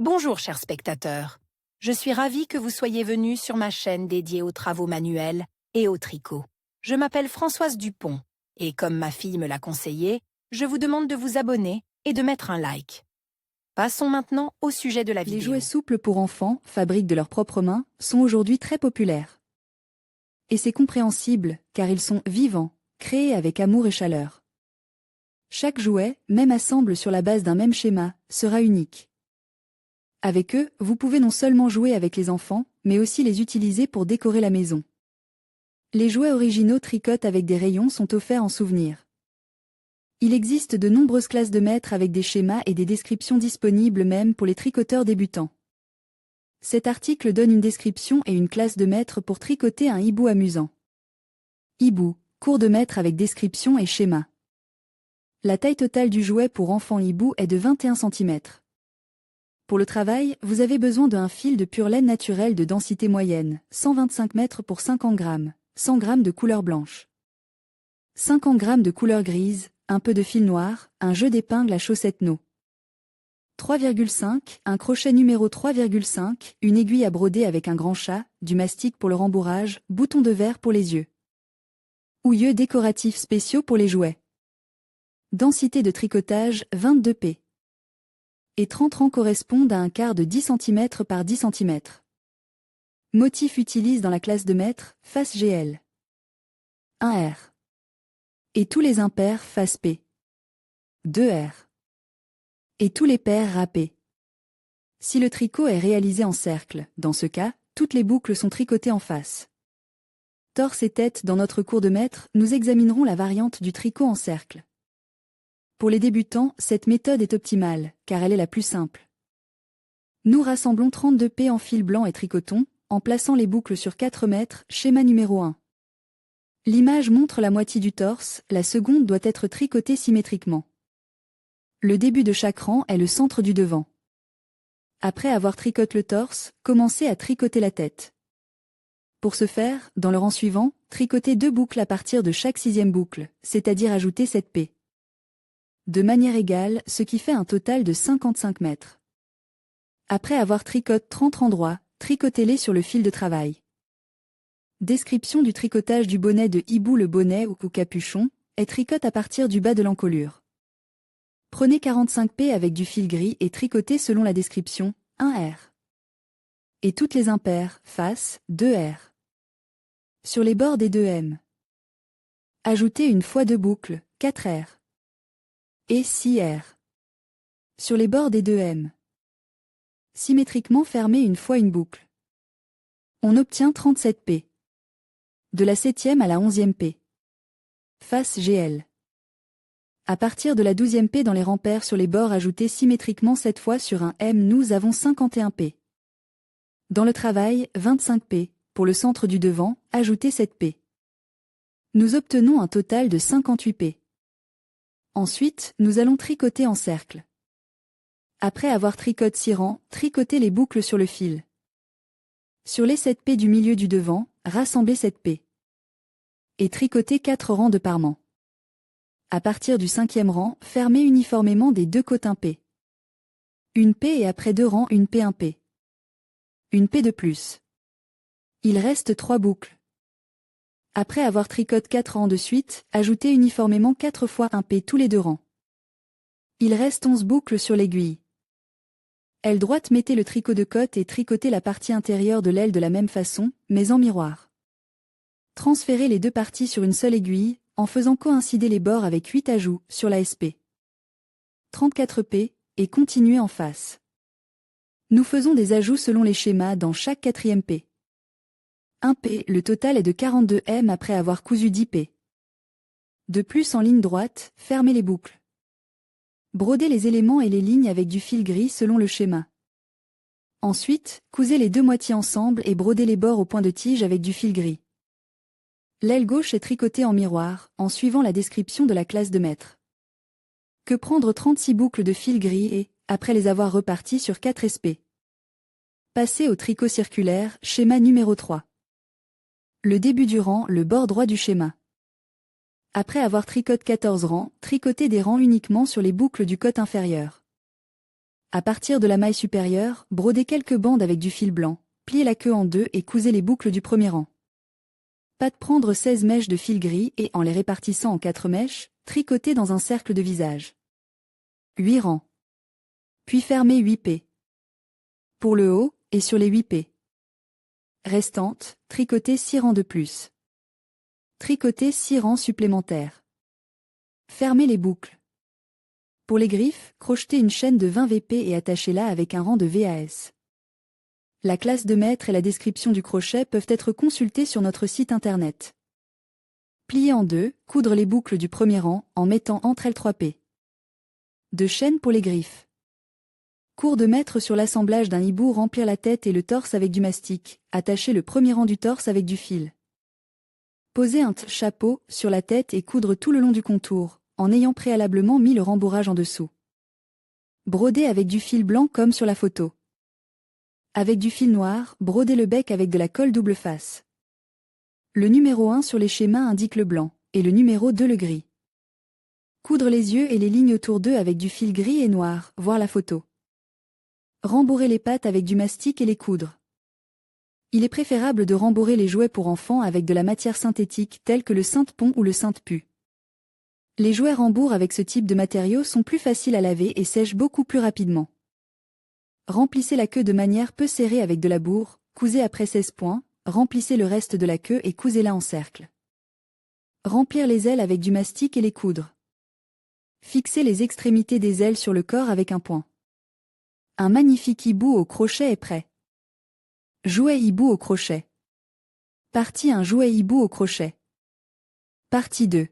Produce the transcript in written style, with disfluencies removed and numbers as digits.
Bonjour chers spectateurs, je suis ravie que vous soyez venus sur ma chaîne dédiée aux travaux manuels et au tricot. Je m'appelle Françoise Dupont et comme ma fille me l'a conseillé, je vous demande de vous abonner et de mettre un like. Passons maintenant au sujet de la vidéo. Les jouets souples pour enfants, fabriques de leurs propres mains, sont aujourd'hui très populaires. Et c'est compréhensible, car ils sont vivants, créés avec amour et chaleur. Chaque jouet, même assemble sur la base d'un même schéma, sera unique. Avec eux, vous pouvez non seulement jouer avec les enfants, mais aussi les utiliser pour décorer la maison. Les jouets originaux tricotent avec des rayons sont offerts en souvenir. Il existe de nombreuses classes de maîtres avec des schémas et des descriptions disponibles même pour les tricoteurs débutants. Cet article donne une description et une classe de maître pour tricoter un hibou amusant. Hibou, cours de maître avec description et schéma. La taille totale du jouet pour enfant hibou est de 21 cm. Pour le travail, vous avez besoin d'un fil de pure laine naturelle de densité moyenne, 125 mètres pour 50 grammes, 100 grammes de couleur blanche. 50 grammes de couleur grise, un peu de fil noir, un jeu d'épingles à chaussettes No. 3,5, un crochet numéro 3,5, une aiguille à broder avec un grand chat, du mastic pour le rembourrage, bouton de verre pour les yeux. Houilleux décoratifs spéciaux pour les jouets. Densité de tricotage, 22 p. Et 30 rangs correspondent à un quart de 10 cm par 10 cm. Motif utilise dans la classe de maître, face GL. 1R. Et tous les impairs face P. 2R. Et tous les pairs râpés. Si le tricot est réalisé en cercle, dans ce cas, toutes les boucles sont tricotées en face. Torse et tête. Dans notre cours de maître, nous examinerons la variante du tricot en cercle. Pour les débutants, cette méthode est optimale, car elle est la plus simple. Nous rassemblons 32 p en fil blanc et tricotons, en plaçant les boucles sur 4 mètres, schéma numéro 1. L'image montre la moitié du torse, la seconde doit être tricotée symétriquement. Le début de chaque rang est le centre du devant. Après avoir tricoté le torse, commencez à tricoter la tête. Pour ce faire, dans le rang suivant, tricotez 2 boucles à partir de chaque 6e boucle, c'est-à-dire ajouter 7 p. De manière égale, ce qui fait un total de 55 mètres. Après avoir tricoté 30 endroits, tricotez-les sur le fil de travail. Description du tricotage du bonnet de hibou. Le bonnet ou capuchon est tricoté à partir du bas de l'encolure. Prenez 45 p avec du fil gris et tricotez selon la description, 1R. Et toutes les impairs, face, 2R. Sur les bords des 2M. Ajoutez une fois 2 boucles, 4R. Et 6R. Sur les bords des 2M. Symétriquement fermez une fois une boucle. On obtient 37 p. De la 7e à la 11e p. Face GL. À partir de la 12e p dans les rangs pairs sur les bords ajoutez symétriquement 7 fois sur un M. Nous avons 51 p. Dans le travail, 25 p. Pour le centre du devant, ajoutez 7 p. Nous obtenons un total de 58 p. Ensuite, nous allons tricoter en cercle. Après avoir tricoté 6 rangs, tricotez les boucles sur le fil. Sur les 7 p du milieu du devant, rassemblez 7 p. Et tricotez 4 rangs de parement. À partir du 5e rang, fermez uniformément des 2 côtés 1 p. Une p et après 2 rangs une p 1 p. Une p de plus. Il reste 3 boucles. Après avoir tricoté 4 rangs de suite, ajoutez uniformément 4 fois 1 p tous les 2 rangs. Il reste 11 boucles sur l'aiguille. Aile droite, mettez le tricot de côte et tricotez la partie intérieure de l'aile de la même façon, mais en miroir. Transférez les 2 parties sur une seule aiguille, en faisant coïncider les bords avec 8 ajouts sur la SP. 34 p, et continuez en face. Nous faisons des ajouts selon les schémas dans chaque 4e p. 1 p, le total est de 42 m après avoir cousu 10 p. De plus en ligne droite, fermez les boucles. Brodez les éléments et les lignes avec du fil gris selon le schéma. Ensuite, cousez les 2 moitiés ensemble et brodez les bords au point de tige avec du fil gris. L'aile gauche est tricotée en miroir, en suivant la description de la classe de maître. Que prendre 36 boucles de fil gris et, après les avoir reparties sur 4 SP. Passez au tricot circulaire, schéma numéro 3. Le début du rang, le bord droit du schéma. Après avoir tricoté 14 rangs, tricotez des rangs uniquement sur les boucles du côté inférieur. À partir de la maille supérieure, brodez quelques bandes avec du fil blanc, pliez la queue en deux et cousez les boucles du premier rang. Prendre 16 mèches de fil gris et, en les répartissant en 4 mèches, tricotez dans un cercle de visage. 8 rangs. Puis fermez 8 p. Pour le haut, et sur les 8 p restantes, tricotez 6 rangs de plus. Tricotez 6 rangs supplémentaires. Fermez les boucles. Pour les griffes, crochetez une chaîne de 20 VP et attachez-la avec un rang de VAS. La classe de maître et la description du crochet peuvent être consultées sur notre site internet. Plier en deux, coudre les boucles du premier rang en mettant entre elles 3 p. De chaîne pour les griffes. Cours de maître sur l'assemblage d'un hibou, remplir la tête et le torse avec du mastic, attacher le premier rang du torse avec du fil. Poser un chapeau sur la tête et coudre tout le long du contour, en ayant préalablement mis le rembourrage en dessous. Broder avec du fil blanc comme sur la photo. Avec du fil noir, broder le bec avec de la colle double face. Le numéro 1 sur les schémas indique le blanc, et le numéro 2 le gris. Coudre les yeux et les lignes autour d'eux avec du fil gris et noir, voir la photo. Rembourrer les pattes avec du mastic et les coudre. Il est préférable de rembourrer les jouets pour enfants avec de la matière synthétique telle que le Sainte-Pont ou le Sainte-Pu. Les jouets rembourre avec ce type de matériaux sont plus faciles à laver et sèchent beaucoup plus rapidement. Remplissez la queue de manière peu serrée avec de la bourre, cousez après 16 points, remplissez le reste de la queue et cousez-la en cercle. Remplir les ailes avec du mastic et les coudre. Fixez les extrémités des ailes sur le corps avec un point. Un magnifique hibou au crochet est prêt. Jouet hibou au crochet. Partie 1 jouet hibou au crochet. Partie 2.